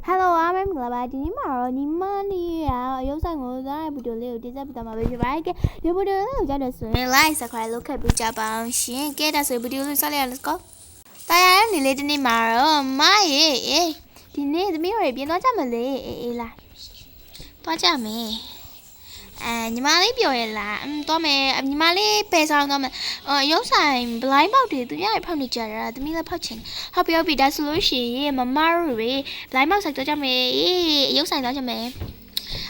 Hello အားမင်္ဂလာပါဒီနေ့မှာတော့ညီမလေးကရုပ်ဆိုင်ကိုသွားတဲ့ဗီဒီယိုလေးကိုတင်ဆက်ပြသွားမှာဖြစ်ပါတယ်ကဲဒီဗီဒီယိုလေးကိုကြားတယ်ဆိုရင် like subscribe လုပ်ခဲ့ပေးကြပါအောင်ရှင်ကဲဒါဆိုဗီဒီယိုလေးဆက်လိုက်ရအောင် let's go တရားနေလေးဒီနေ့မှာတော့မရေဒီနေ့သမီးတို့ပြင်သွားကြမလဲအေးလားသွားကြမယ်ညီမလေးပြောရလားသွားမယ်ညီမလေးပဲဆောင်သွားမယ်ရုပ်ဆိုင် blind ပေါက်တွေသူများဖောက်နေကြတာသမီးလည်းဖောက်ချင်ဟုတ်ပြီဒါဆိုလို့ရှိရင်မမတို့တွေ blind ပေါက်ဆိုင်သွားကြမယ်ရုပ်ဆိုင်သွားကြမယ်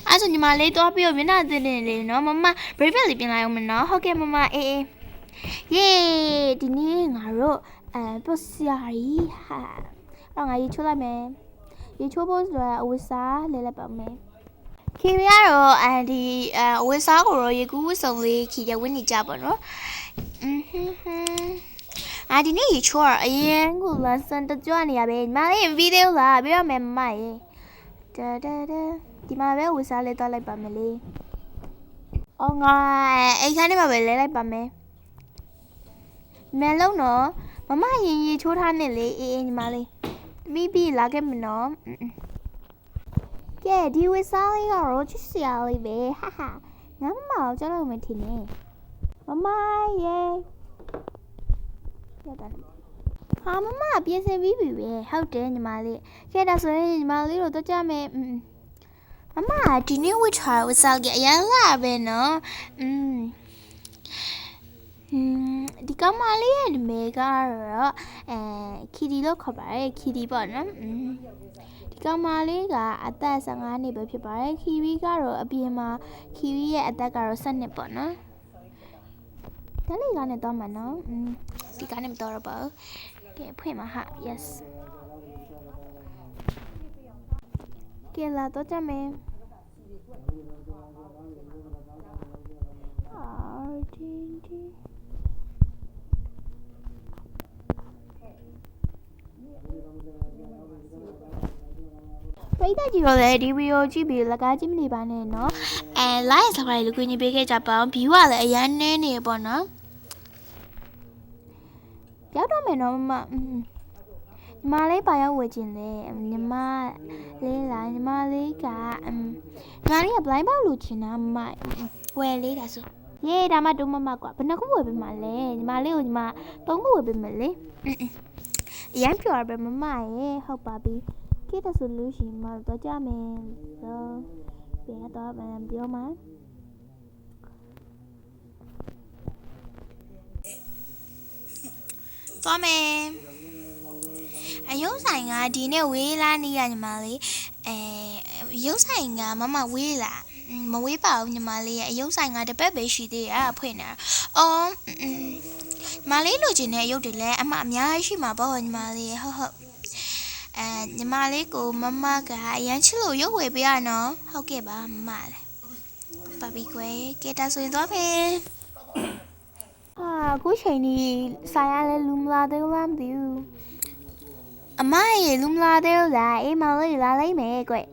အဲ့ဆိုညီမလေးသွားပြီးတော့မျက်နှာသစ်နေလေနော်မမ bracelet လေးပြင်လိုက်အောင်မနော်ဟုတ်ကဲ့မမအေးယေဒီနေ့ငါတို့ပတ်စရာကြီးဟာအဲ့ငါရေချိုးလိုက်မယ်ရေချိုးဖို့ဆိုတော့အဝတ်စားလဲလိုက်ပါမယ်ခေရတော့ဒီဝစ်စားကိုတော့ရေကူးဝစ်စုံလေးခီရဝင်းနေကြပါတော့ဒီနေ့ရေချိုးအရင်ကလန်စန်တကြွနေရပဲညီမလေးဗီဒီယိုလားပြရမယ်မမရေဒီမှာပဲဝစ်စားလေးတော့လိုက်ပါမယ်လေအော်ငါအဲ့ခါနေမှာပဲလဲလိုက်ပါမယ်မဲလုံးတော့မမရင်ရေချိုးထားနေလေအေးညီမလေးမိပြီးလာခဲ့မနော်ကဲဒီဝစ်စားလေးကတော့ချစ်စရာလေးပဲဟာဟာငါမမအောင်ကြောက်လို့မထင်နဲ့မမရေရတာဟာမမပြင်ဆင်ပြီးပြီပဲဟုတ်တယ်ညီမလေးကဲဒါဆိုရင်ညီမလေးတို့တော့ကြမယ်မမဒီနေ့ဝစ်ထားဝစ်စားကြီးအရင်လာပဲနော်ဒီကမလေးရဲ့နာမည်ကတော့ခီဒီလို့ခေါ်ပါတယ်ခီဒီပေါ့နော်ဒီကောင်မလေးကအသက်15နှစ်ပဲဖြစ်ပါတယ်ခီဝီကတော့အပြင်မှာခီဝီရဲ့အသက်ကတော့7နှစ်ပေါ့နော်တလေးကနဲ့တော့မှာနော်ဒီကနဲ့မတော်တော့ပါဘူးကဲဖွင့်မှာဟာ yes ကဲလာတော့ကြမယ်ပရိသတ်ကြီးတို့လည်းဒီဗီဒီယိုကြည့်ပြီးလက်ကားကြည့်မနေပါနဲ့เนาะlike subscribe လို့ကိုကြီးပေးခဲ့ကြပါအောင် view ကလည်းအရင်နည်းနေပေါ့เนาะရောက်တော့မယ်เนาะမညီမလေးပါရောက်ဝယ်ခြင်းလေညီမလေးလားညီမလေးကညီမလေးက blind ပေါက်လို့ချင်တာမဝယ်လေးတာဆိုရေးဒါမှတုံးမကွာဘယ်နှခုဝယ်ပေးမှလဲညီမလေးကိုညီမ3ခုဝယ်ပေးမယ်လေအရင်ပြောရပဲမမရေဟုတ်ပါပြီကဲဒါဆိုလို့ရှိရင်မတော့ကြမယ်တော့ပြန်တော့ပြောမှာသွားမယ်ရုပ်ဆိုင်ကဒီနေ့ဝေးလာနေရညီမလေးရုပ်ဆိုင်ကမမဝေးလာမဝေးပါဘူးညီမလေးရဲ့ရုပ်ဆိုင်ကတပတ်ပဲရှိသေးတယ်ဖွင့်နေတာညီမလေးလိုချင်တဲ့ရုပ်တွေလည်းအမှအများကြီးရှိမှာပေါ့ညီမလေးဟုတ်ညီမလေးကိုမမကအရန်ချစ်လို့ရုပ်ဝယ်ပေးရနော်ဟုတ်ကဲ့ပါမမလည်းပါပြီကွယ်ကဲဒါဆိုရင်သွားမယ်အခုချိန်ကြီးဆိုင်ရလဲလူမလာသေးလားမသိဘူးအမရေလူမလာသေးလားအေးမလေးလာလိုက်မယ်ကွယ်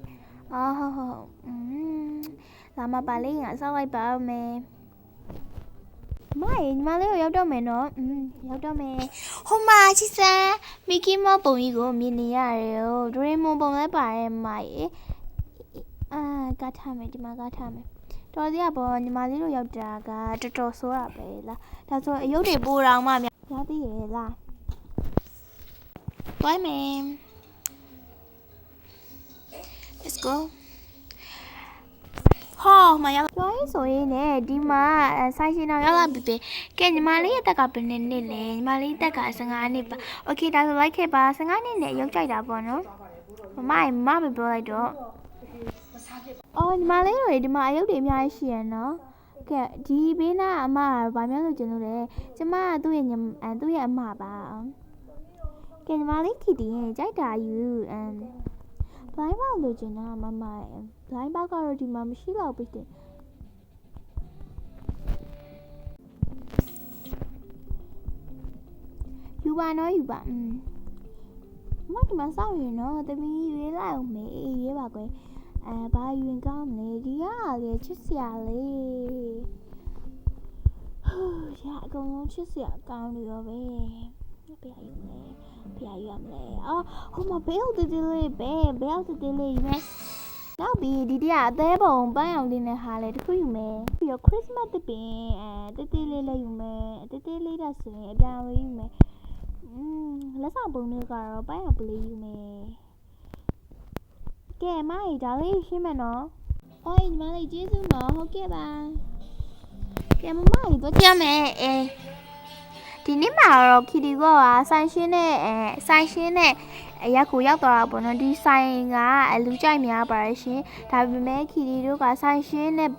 ဟုတ်လာမပါလေးငါစောက်လိုက်ပါမယ်ညီမလေးကိုရောက်တော့မယ်နော်ရောက်တော့မယ်ဟိုမှာချစ်စမ်းမီကီမောပုံကြီးကိုမြင်နေရတယ်ဒရေမွန်ပုံလည်းပါတယ်မရေကားထားမယ်ဒီမှာကားထားမယ်တော်စီကပေါ့ညီမလေးတို့ရောက်တာကတော်တော်ဆိုးတာပဲလားဒါဆိုအယုတ်တွေပိုတောင်မှများသိရလားသွားမယ် let's goဟောမရောက်ပြောရေးဆိုရင်လည်းဒီမှာဆိုင်ရှင်တော်ရောက်လာပြီပဲကဲညီမလေးရဲ့တက်ကဘယ်နှစ်နှစ်လဲညီမလေးတက်က15နှစ်ပါโอเคဒါဆိုလိုက်ခဲ့ပါ15နှစ်နဲ့ရောက်ကြိုက်တာပေါ့နော်မမမပြောလိုက်တော့ညီမလေးတွေဒီမှာအယုတ်တွေအများကြီးရှိရနော်ကဲဒီဘေးနာအမကဘာများလို့ကျင်လို့လဲကျမကသူ့ရဲ့အမပါကဲညီမလေးခီတီရဲ့ကြိုက်တာယူblind ပေါက်လို့ကျင်တာမမblind ပေါက်ကတော့ဒီမှာမရှိတော့ဘူးတဲ့ယူပါနော်ယူပါမဒီမှာစောင့်ရင်နော်သမီးရွေးလိုက်အောင်မေးရွေးပါကွယ်ဘာယူရင်ကောင်းမလဲဒီကလေချစ်စရာလေးရအကုန်လုံးချစ်စရာကောင်းနေတော့ပဲပြရည်လေ ဖျားရမလဲအော်ဟိုမှာဘဲဟုတ်တေးသေးလေးဘဲဟုတ်တေးသေးလေးယူမယ်နောက်ပြီးဒီတရအသေးပုံပန်းအောင်လေးနဲ့ဟာလေတခုယူမယ်ပြီးတော့ Christmas တပင်တေးသေးလေးလည်းယူမယ်တေးသေးလေးဒါဆိုရင်အပြောင်းလေးယူမယ်လက်ဆောင်ပုံတွေကတော့ပန်းအောင်ပလေးယူမယ်ကဲမကြီးဒါလေးရှင်းမယ်နော်အော်ညီမလေးကျေးဇူးနော်ဟုတ်ကဲ့ပါကဲမမကြီးတော့ကြမယ်ဒီနေ့မှာတော့ခီတီကဆိုင်ရှင်းနဲ့အရက်ကိုရောက်သွားတာပေါ့နော်ဒီဆိုင်ကလူကြိုက်များပါတယ်ရှင်ဒါပေမဲ့ခီတီတို့ကဆိုင်ရှင်းနဲ့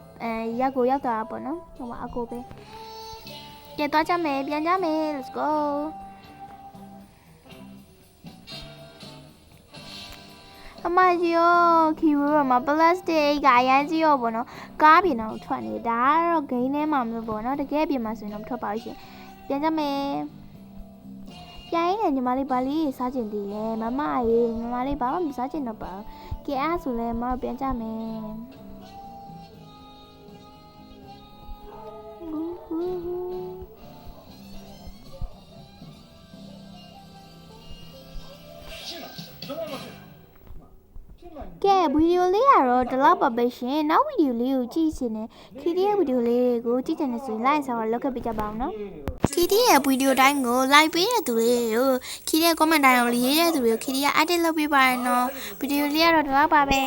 ရက်ကိုရောက်သွားတာပေါ့နော်ဟိုမှာအကိုပဲကဲသွားကြမယ်ပြန်ကြမယ် let's go အမကြီးရောခီရိုမှာ plastic ကအရန်ကြီးရောပေါ့နော်ကားပြင်တော့ထွက်နေဒါကတော့ game ထဲမှာမျိုးပေါ့နော်တကယ်ပြင်မှာဆိုရင်တော့ထွက်ပါရှင်ပြန်ကြမယ်ပြန်ရင်ညီမလေးဘာလေးစားကျင်သေးလဲမမရေညီမလေးဘာမှမစားကျင်တော့ပါကဲအားဆိုလဲမမပြန်ကြမယ်ကဲဗီဒီယိုလေးကတော့ဒီလောက်ပါပဲရှင်နောက်ဗီဒီယိုလေးကိုကြည့်ချင်တယ်ခီတီရဲ့ဗီဒီယိုလေးကိုကြည့်ချင်တယ်ဆိုရင် like ဆော်လောက်ခဲ့ပေးကြပါအောင်နော်ခီတီရဲ့ဗီဒီယိုတိုင်းကို like ပေးတဲ့သူတွေကိုခီတီရဲ့ comment တိုင်းကိုရေးတဲ့သူတွေကိုခီတီက edit လုပ်ပေးပါရနော်ဗီဒီယိုလေးကတော့ဒီလောက်ပါပဲ